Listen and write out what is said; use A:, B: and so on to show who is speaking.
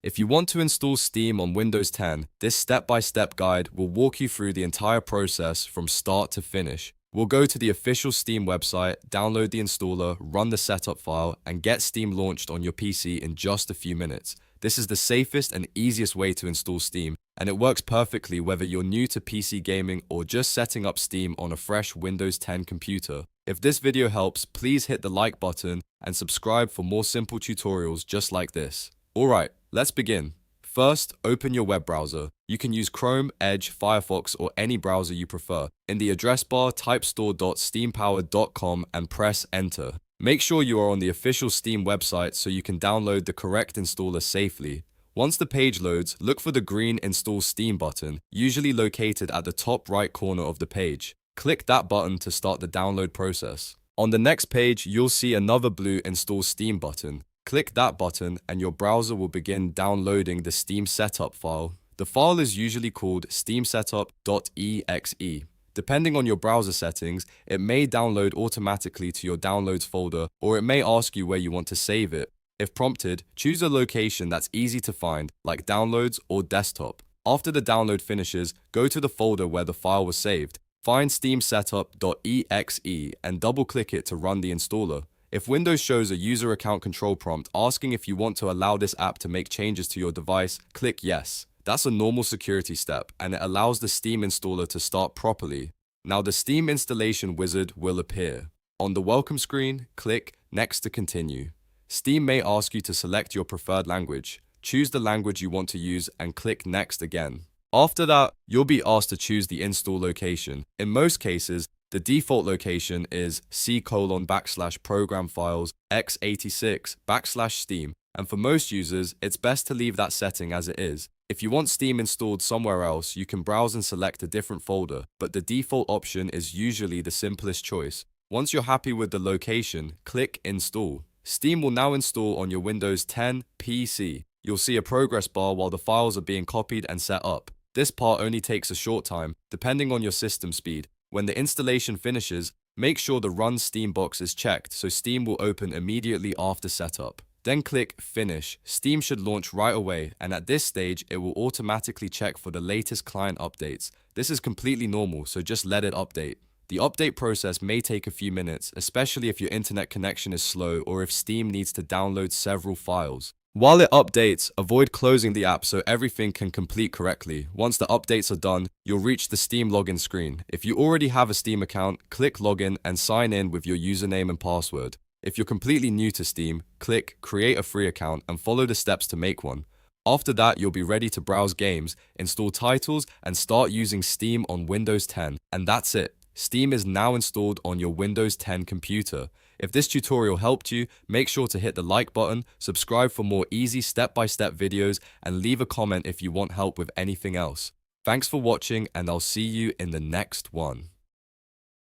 A: If you want to install Steam on Windows 10, this step-by-step guide will walk you through the entire process from start to finish. We'll go to the official Steam website, download the installer, run the setup file, and get Steam launched on your PC in just a few minutes. This is the safest and easiest way to install Steam, and it works perfectly whether you're new to PC gaming or just setting up Steam on a fresh Windows 10 computer. If this video helps, please hit the like button and subscribe for more simple tutorials just like this. Alright, let's begin. First, open your web browser. You can use Chrome, Edge, Firefox, or any browser you prefer. In the address bar, type store.steampowered.com and press enter. Make sure you are on the official Steam website so you can download the correct installer safely. Once the page loads, look for the green Install Steam button, usually located at the top right corner of the page. Click that button to start the download process. On the next page, you'll see another blue Install Steam button. Click that button and your browser will begin downloading the Steam setup file. The file is usually called SteamSetup.exe. Depending on your browser settings, it may download automatically to your downloads folder, or it may ask you where you want to save it. If prompted, choose a location that's easy to find, like downloads or desktop. After the download finishes, go to the folder where the file was saved. Find SteamSetup.exe and double-click it to run the installer. If Windows shows a user account control prompt asking if you want to allow this app to make changes to your device, click yes. That's a normal security step, and it allows the Steam installer to start properly. Now the Steam installation wizard will appear. On the welcome screen, click Next to continue. Steam may ask you to select your preferred language. Choose the language you want to use and click Next again. After that, you'll be asked to choose the install location. In most cases, the default location is C:\program files x86 \Steam, and for most users, it's best to leave that setting as it is. If you want Steam installed somewhere else, you can browse and select a different folder, but the default option is usually the simplest choice. Once you're happy with the location, click Install. Steam will now install on your Windows 10 PC. You'll see a progress bar while the files are being copied and set up. This part only takes a short time, depending on your system speed. When the installation finishes, make sure the Run Steam box is checked so Steam will open immediately after setup. Then click Finish. Steam should launch right away, and at this stage, it will automatically check for the latest client updates. This is completely normal, so just let it update. The update process may take a few minutes, especially if your internet connection is slow or if Steam needs to download several files. While it updates, avoid closing the app so everything can complete correctly. Once the updates are done, you'll reach the Steam login screen. If you already have a Steam account, click Login and sign in with your username and password. If you're completely new to Steam, click Create a free account and follow the steps to make one. After that, you'll be ready to browse games, install titles, and start using Steam on Windows 10. And that's it. Steam is now installed on your Windows 10 computer. If this tutorial helped you, make sure to hit the like button, subscribe for more easy step-by-step videos, and leave a comment if you want help with anything else. Thanks for watching, and I'll see you in the next one.